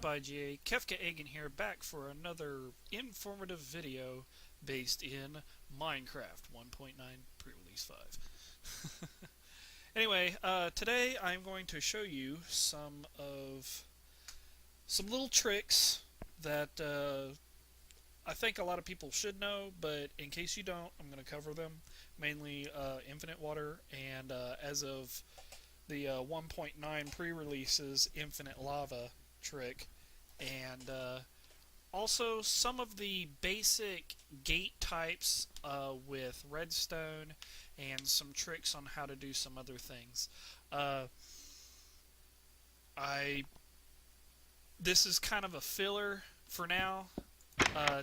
IGA Kefka Egan here, back for another informative video based in Minecraft 1.9 pre-release 5. Anyway, today I'm going to show you some little tricks that I think a lot of people should know, but in case you don't, I'm going to cover them. Mainly infinite water, and as of the 1.9 pre-releases, infinite lava trick, and also some of the basic gate types with redstone, and some tricks on how to do some other things. This is kind of a filler for now,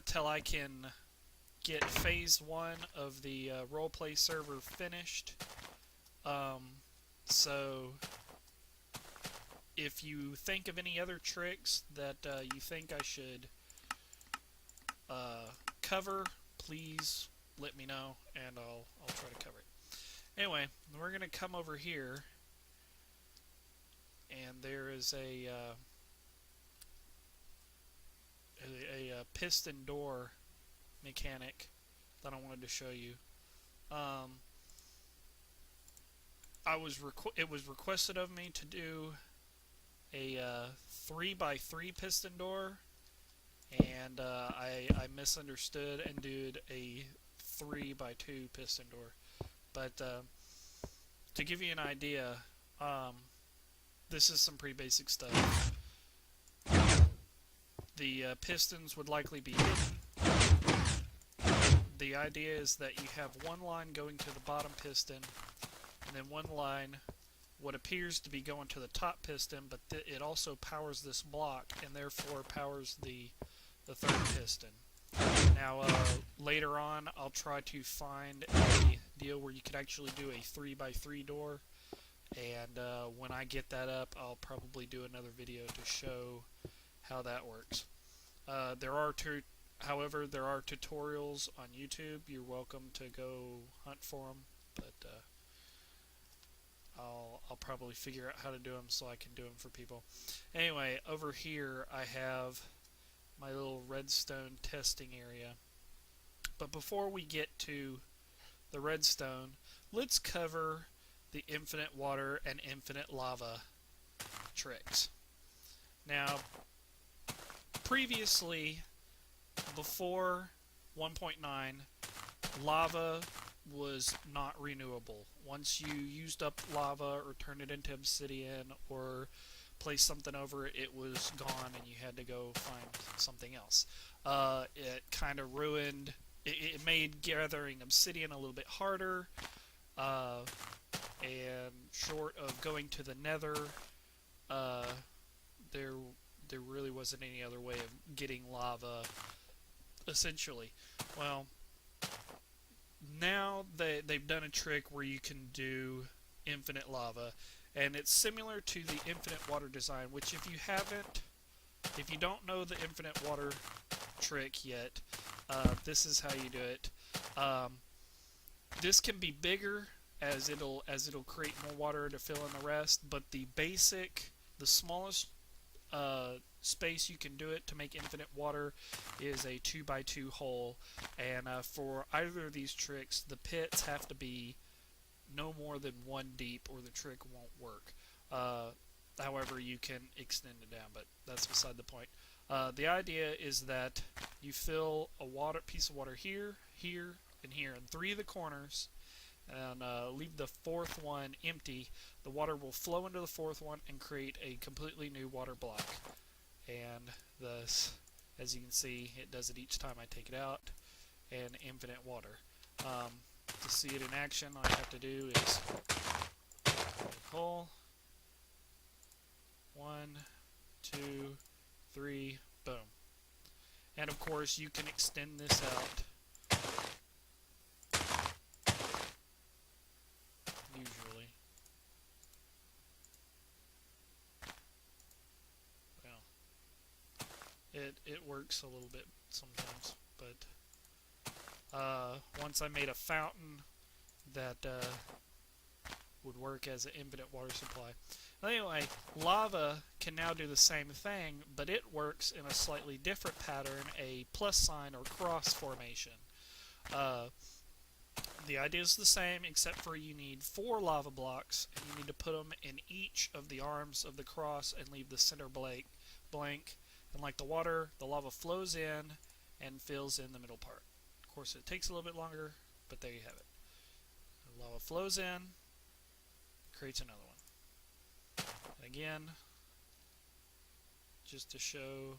till I can get phase 1 of the roleplay server finished. So if you think of any other tricks that you think I should cover, please let me know, and I'll try to cover it. Anyway, we're going to come over here, and there is a piston door mechanic that I wanted to show you. It was requested of me to do a 3x3 piston door, and I misunderstood and did a 3x2 piston door. But to give you an idea, this is some pretty basic stuff. The pistons would likely be hidden. The idea is that you have one line going to the bottom piston, and then one line what appears to be going to the top piston, but it also powers this block, and therefore powers the third piston. Now later on I'll try to find a deal where you could actually do a 3x3 door, and when I get that up, I'll probably do another video to show how that works. However, there are tutorials on YouTube. You're welcome to go hunt for them, but I'll probably figure out how to do them so I can do them for people. Anyway, over here I have my little redstone testing area. But before we get to the redstone, let's cover the infinite water and infinite lava tricks. Now, previously, before 1.9, lava was not renewable. Once you used up lava or turned it into obsidian or placed something over it, it was gone and you had to go find something else. It kind of ruined, it made gathering obsidian a little bit harder, and short of going to the nether, there really wasn't any other way of getting lava, essentially. Well, now they've done a trick where you can do infinite lava, and it's similar to the infinite water design, which if you don't know the infinite water trick yet, this is how you do it. This can be bigger as it'll create more water to fill in the rest, but the smallest space you can do it to make infinite water is a 2x2 hole, and for either of these tricks, the pits have to be no more than 1 deep or the trick won't work. However, you can extend it down, but that's beside the point. The idea is that you fill a piece of water here, here, and here, in 3 of the corners, and leave the 4th one empty. The water will flow into the 4th one and create a completely new water block. And thus, as you can see, it does it each time I take it out, and infinite water. To see it in action, all you have to do is pull 1, 2, 3, boom. And of course, you can extend this out. Usually. Well, it works a little bit sometimes, but once I made a fountain that would work as an infinite water supply. Anyway, lava can now do the same thing, but it works in a slightly different pattern, a plus sign or cross formation. The idea is the same, except for you need 4 lava blocks, and you need to put them in each of the arms of the cross and leave the center blank. And like the water, the lava flows in and fills in the middle part. Of course, it takes a little bit longer, but there you have it. The lava flows in, creates another one. And again, just to show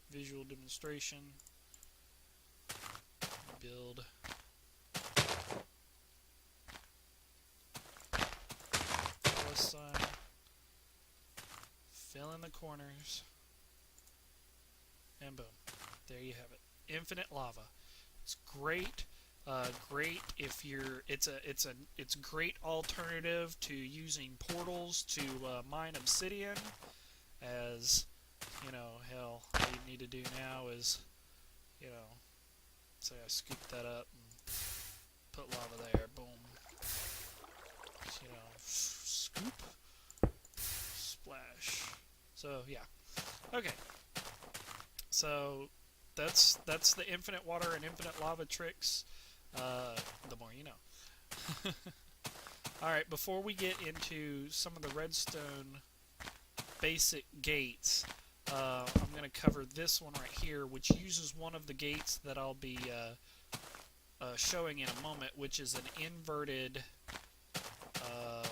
visual demonstration, build plus sign, fill in the corners, and boom, there you have it. Infinite lava. It's great. Great if you're. It's a great alternative to using portals to mine obsidian. As you know, hell, all you need to do now is, you know, say I scoop that up and put lava there. Boom. You know, scoop, splash. So yeah. Okay. So that's the infinite water and infinite lava tricks. The more you know. Alright, before we get into some of the redstone basic gates, I'm going to cover this one right here, which uses one of the gates that I'll be showing in a moment, which is an inverted, I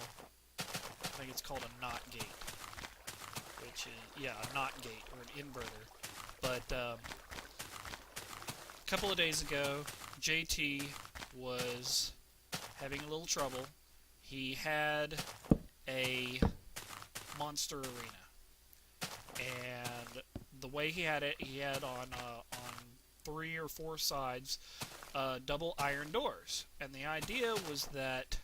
think it's called a NOT gate, which is, yeah, a NOT gate, or an inverter. But a couple of days ago, JT was having a little trouble. He had a monster arena, and the way he had it, he had on 3 or 4 sides double iron doors, and the idea was that,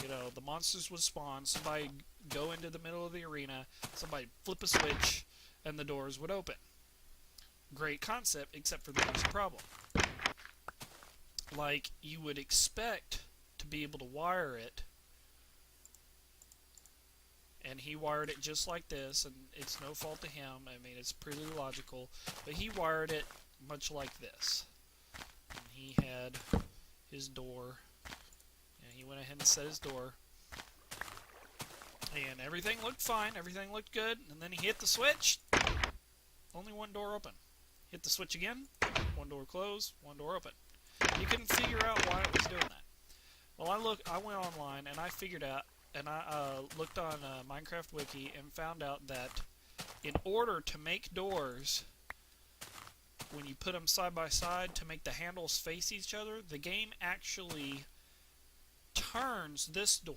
you know, the monsters would spawn, somebody go into the middle of the arena, somebody flip a switch, and the doors would open. Great concept, except for there was a problem. Like, you would expect to be able to wire it, and he wired it just like this, and it's no fault to him. I mean, it's pretty logical, but he wired it much like this. And he had his door, and he went ahead and set his door, and everything looked fine, everything looked good, and then he hit the switch, only one door open. Hit the switch again, one door closed, one door open. He couldn't figure out why it was doing that. Well, I went online and I figured out, and I looked on Minecraft Wiki and found out that in order to make doors, when you put them side by side to make the handles face each other, the game actually turns this door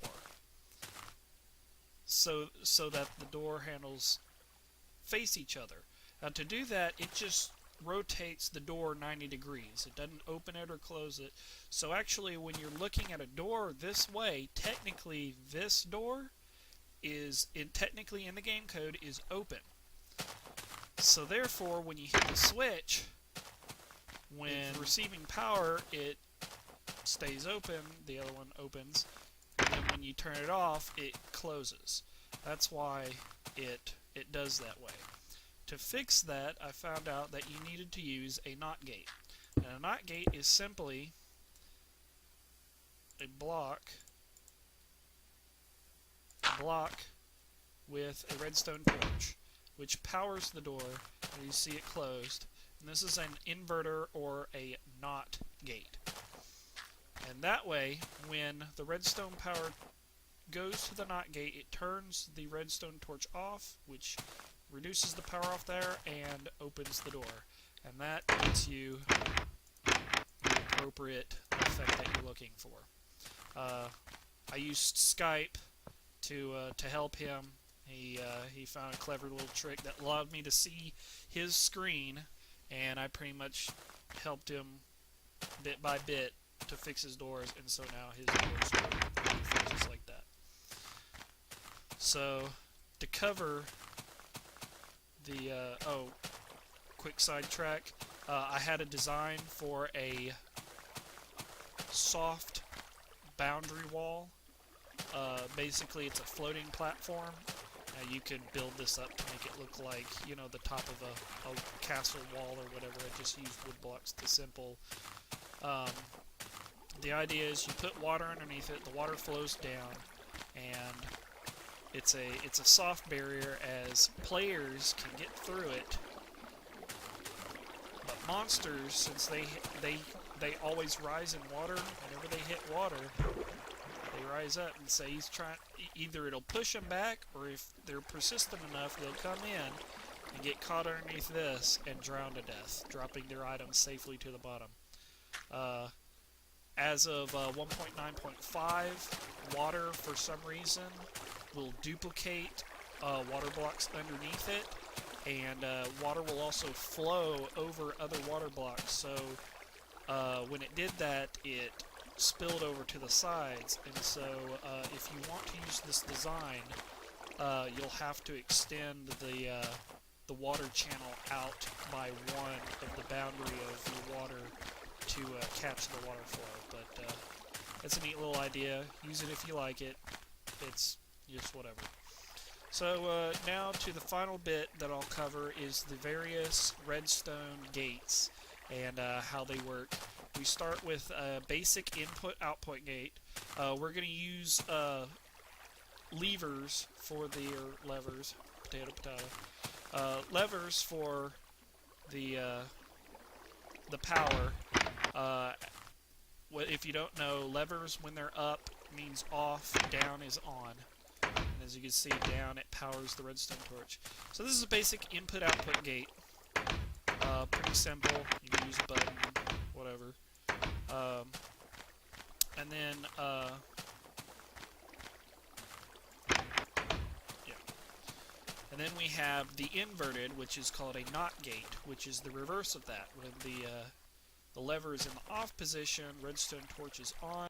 so that the door handles face each other. Now, to do that, it just rotates the door 90 degrees. It doesn't open it or close it. So actually, when you're looking at a door this way, technically this door is, technically in the game code, is open. So therefore, when you hit the switch, when receiving power, it stays open, the other one opens, and then when you turn it off, it closes. That's why it does that way. To fix that, I found out that you needed to use a NOT gate. And a NOT gate is simply a block with a redstone torch, which powers the door, and you see it closed. And this is an inverter or a NOT gate. And that way, when the redstone power goes to the NOT gate, it turns the redstone torch off, which reduces the power off there and opens the door, and that gets you the appropriate effect that you're looking for. I used Skype to help him. He found a clever little trick that allowed me to see his screen, and I pretty much helped him bit by bit to fix his doors, and so now his doors work just like that. So to cover the quick sidetrack, I had a design for a soft boundary wall. Basically, it's a floating platform, You could build this up to make it look like, you know, the top of a castle wall or whatever. I just used wood blocks to simple. Um, the idea is you put water underneath it, the water flows down, and it's a soft barrier as players can get through it. But monsters, since they always rise in water, whenever they hit water, they rise up, and say he's trying. Either it'll push them back, or if they're persistent enough, they'll come in and get caught underneath this and drown to death, dropping their items safely to the bottom. As of 1.9.5, water for some reason will duplicate water blocks underneath it, and water will also flow over other water blocks. So when it did that, it spilled over to the sides, and so if you want to use this design, you'll have to extend the water channel out by one of the boundary of the water to catch the water flow. But it's a neat little idea. Use it if you like it. It's just whatever. So now to the final bit that I'll cover is the various redstone gates and how they work. We start with a basic input-output gate. We're going to use levers for levers, potato, levers for the power. If you don't know, levers when they're up means off, down is on. And as you can see, down it powers the redstone torch. So this is a basic input-output gate. Pretty simple. You can use a button, whatever. And then and then we have the inverted, which is called a NOT gate, which is the reverse of that. When the lever is in the off position, redstone torch is on.